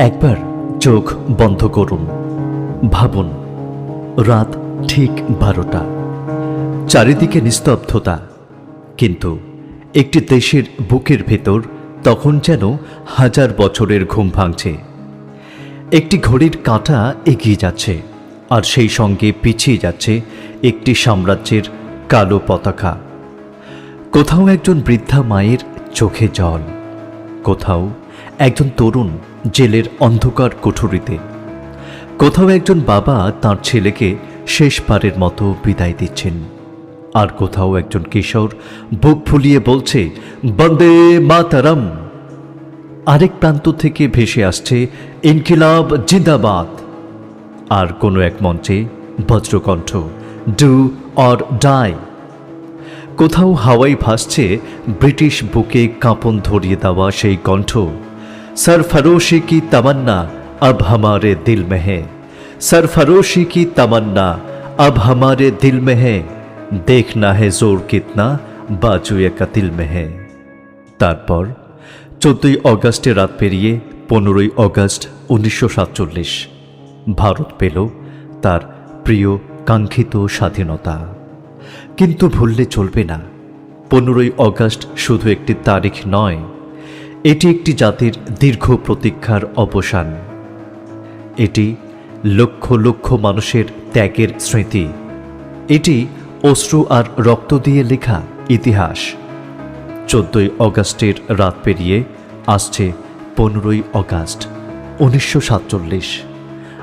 একবার চোখ বন্ধ করুন, ভাবুন রাত ঠিক 12টা, চারিদিকে নিস্তব্ধতা, কিন্তু একটি দেশের বুকের ভেতর তখন যেন 1000 বছরের ঘুম ভাঙছে। একটি ঘড়ির কাঁটা এগিয়ে যাচ্ছে, আর সেই সঙ্গে পিছিয়ে যাচ্ছে একটি সাম্রাজ্যের কালো পতাকা। কোথাও একজন বৃদ্ধা মায়ের চোখে জল, কোথাও একজন তরুণ জেলের অন্ধকার কুঠুরিতে, কোথাও একজন বাবা তার ছেলেকে শেষবারের মতো বিদায় দিচ্ছেন, আর কোথাও একজন কিশোর বুক ফুলিয়ে বলছে বন্দে মাতরম। আরেক প্রান্ত থেকে ভেসে আসছে ইনকিলাব জিন্দাবাদ। আর কোনো এক মঞ্চে বজ্রকণ্ঠ ডু অর ডাই। কোথাও হাওয়াই ভাসছে ব্রিটিশ বুকে কাঁপন ধরিয়ে দেওয়া সেই কণ্ঠ, सरफरोशी की तमन्ना अब हमारे दिल में है, सरफरोशी की तमन्ना अब हमारे दिल में है, देखना है जोर कितना बाजुए कतिल में है। তারপর 14ই অগাস্টে রাত পেরিয়ে 15ই অগাস্ট 1947 ভারত পেল তার প্রিয় কাঙ্ক্ষিত স্বাধীনতা। কিন্তু ভুললে চলবে না, 15ই অগাস্ট শুধু একটি তারিখ নয়, এটি একটি জাতির দীর্ঘ প্রতীক্ষার অবসান। এটি লক্ষ লক্ষ মানুষের ত্যাগের স্মৃতি। এটি অশ্রু আর রক্ত দিয়ে লেখা ইতিহাস। 14ই অগাস্টের রাত পেরিয়ে আসছে 15ই অগাস্ট 1947,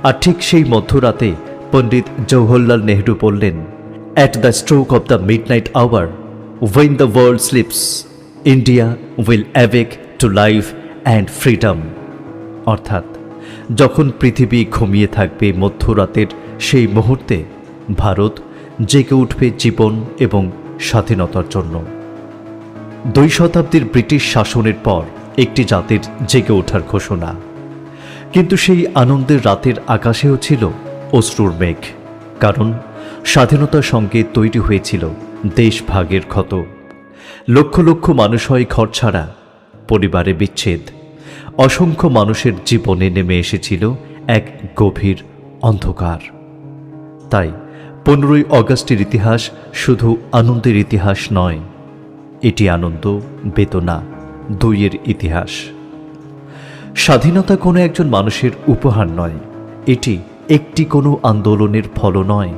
আর ঠিক সেই মধ্যরাতে পণ্ডিত জওহরলাল নেহরু বললেন, at the stroke of the midnight hour, when the world sleeps, India will awake to life and freedom। অর্থাৎ যখন পৃথিবী ঘুমিয়ে থাকবে মধ্যরাতের সেই মুহূর্তে ভারত জেগে উঠবে জীবন এবং স্বাধীনতার জন্য। 2 শতাব্দীর ব্রিটিশ শাসনের পর একটি জাতির জেগে ওঠার ঘোষণা। কিন্তু সেই আনন্দের রাতের আকাশেও ছিল অশ্রুর মেঘ, কারণ স্বাধীনতার সঙ্গে তৈরি হয়েছিল দেশভাগের ক্ষত। লক্ষ লক্ষ মানুষ হয় ঘরছাড়া, পরিবারে বিচ্ছেদ, অসংখ্য মানুষের জীবনে নেমে এসেছিল এক গভীর অন্ধকার। তাই 15ই অগাস্টের ইতিহাস শুধু আনন্দের ইতিহাস নয়, এটি আনন্দ বেদনা দুইয়ের ইতিহাস। স্বাধীনতা কোনো একজন মানুষের উপহার নয়, এটি একটি কোনো আন্দোলনের ফল নয়।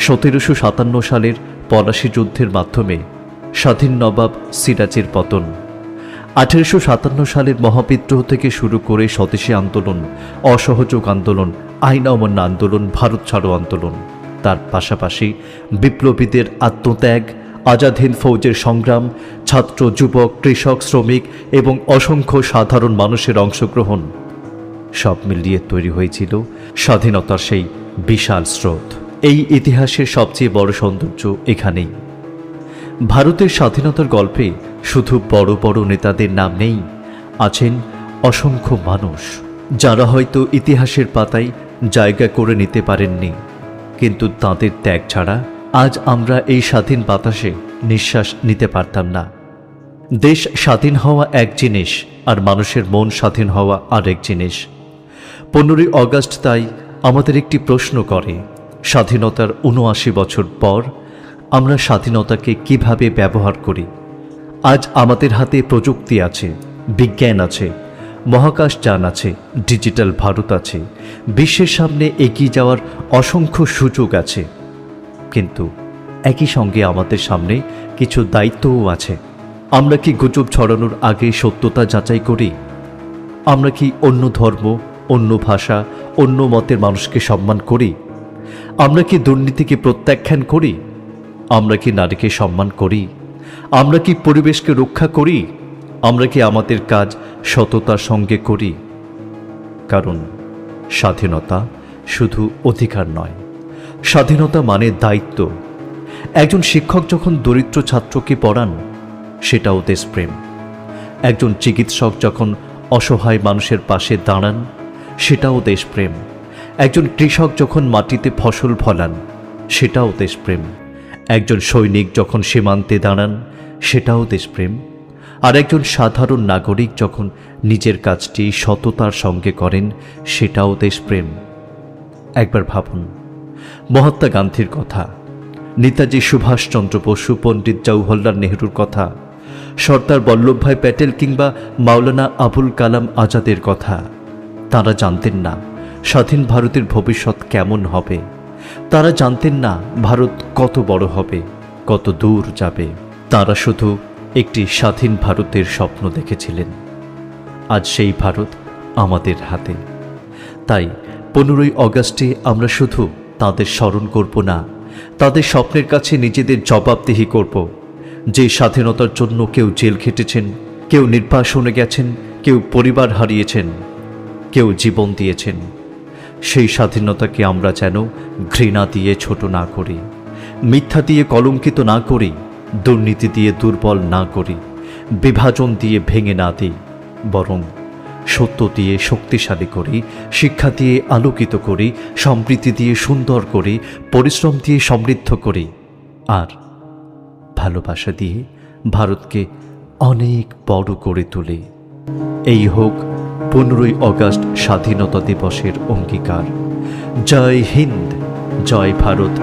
1757 সালের পলাশী যুদ্ধের মাধ্যমে স্বাধীন নবাব সিরাজের পতন, 1857 সালের মহাবিদ্রোহ থেকে শুরু করে স্বদেশী আন্দোলন, অসহযোগ আন্দোলন, আইন অমান্য আন্দোলন, ভারত ছাড়ো আন্দোলন, তার পাশাপাশি বিপ্লবীদের আত্মত্যাগ, আজাদ হিন্দ ফৌজের সংগ্রাম, ছাত্র, যুবক, কৃষক, শ্রমিক এবং অসংখ্য সাধারণ মানুষের অংশগ্রহণ, সব মিলিয়ে তৈরি হয়েছিল স্বাধীনতার সেই বিশাল স্রোত। এই ইতিহাসের সবচেয়ে বড় সৌন্দর্য এখানেই। ভারতের স্বাধীনতার গল্পে শুধু বড় বড় নেতাদের নাম নেই, আছেন অসংখ্য মানুষ যারা হয়তো ইতিহাসের পাতায় জায়গা করে নিতে পারেননি, কিন্তু তাঁদের ত্যাগ ছাড়া আজ আমরা এই স্বাধীন বাতাসে নিঃশ্বাস নিতে পারতাম না। দেশ স্বাধীন হওয়া এক জিনিস, আর মানুষের মন স্বাধীন হওয়া আরেক জিনিস। 15ই অগাস্ট তাই আমাদের একটি প্রশ্ন করে, স্বাধীনতার 79 বছর পর আমরা স্বাধীনতাকে কিভাবে ব্যবহার করি? আজ আমাদের হাতে প্রযুক্তি আছে, বিজ্ঞান আছে, মহাকাশযান আছে, ডিজিটাল ভারত আছে, বিশ্বের সামনে এগিয়ে যাওয়ার অসংখ্য সুযোগ আছে, কিন্তু একই সঙ্গে আমাদের সামনে কিছু দায়িত্বও আছে। আমরা কি গুজব ছড়ানোর আগে সত্যতা যাচাই করি? আমরা কি অন্য ধর্ম, অন্য ভাষা, অন্য মতের মানুষকে সম্মান করি? আমরা কি দুর্নীতিকে প্রত্যাখ্যান করি? আমরা কি নারীকে সম্মান করি? আমরা কি পরিবেশকে রক্ষা করি? আমরা কি আমাদের কাজ সততার সঙ্গে করি? কারণ স্বাধীনতা শুধু অধিকার নয়, স্বাধীনতা মানে দায়িত্ব। একজন শিক্ষক যখন দরিদ্র ছাত্রকে পড়ান, সেটাও দেশপ্রেম। একজন চিকিৎসক যখন অসহায় মানুষের পাশে দাঁড়ান, সেটাও দেশপ্রেম। একজন কৃষক যখন মাটিতে ফসল ফলান, সেটাও দেশপ্রেম। একজন সৈনিক যখন সীমান্তে দাঁড়ান, সেটাও দেশপ্রেম। আর একজন সাধারণ নাগরিক যখন নিজের কাজটি সততার সঙ্গে করেন, সেটাও দেশপ্রেম। একবার ভাবুন মহাত্মা গান্ধীর কথা, নেতাজি সুভাষচন্দ্র বসু, পণ্ডিত জওহরলাল নেহরুর কথা, সর্দার বল্লভভাই প্যাটেল কিংবা মাওলানা আবুল কালাম আজাদের কথা। তারা জানতেন না স্বাধীন ভারতের ভবিষ্যৎ কেমন হবে। তারা জানতেন না ভারত কত বড় হবে, কত দূর যাবে। তারা শুধু একটি স্বাধীন ভারতের স্বপ্ন দেখেছিলেন। আজ সেই ভারত আমাদের হাতে। তাই 15ই অগাস্টে আমরা শুধু তাদের স্মরণ করব না, তাদের স্বপ্নের কাছে নিজেদের জবাবদিহি করব। যে স্বাধীনতার জন্য কেউ জেল খেটেছেন, কেউ নির্বাসনে গেছেন, কেউ পরিবার হারিয়েছেন, কেউ জীবন দিয়েছেন, সেই স্বাধীনতাকে আমরা যেন ঘৃণা দিয়ে ছোট না করি, মিথ্যা দিয়ে কলঙ্কিত না করি, দুর্নীতি দিয়ে দুর্বল না করি, বিভাজন দিয়ে ভেঙে না দিই, বরং সত্য দিয়ে শক্তিশালী করি, শিক্ষা দিয়ে আলোকিত করি, সম্প্রীতি দিয়ে সুন্দর করি, পরিশ্রম দিয়ে সমৃদ্ধ করি, আর ভালোবাসা দিয়ে ভারতকে অনেক বড় করে তুলি। এই হোক 15ই অগাস্ট স্বাধীনতা দিবসের অঙ্গীকার। জয় হিন্দ, জয় ভারত।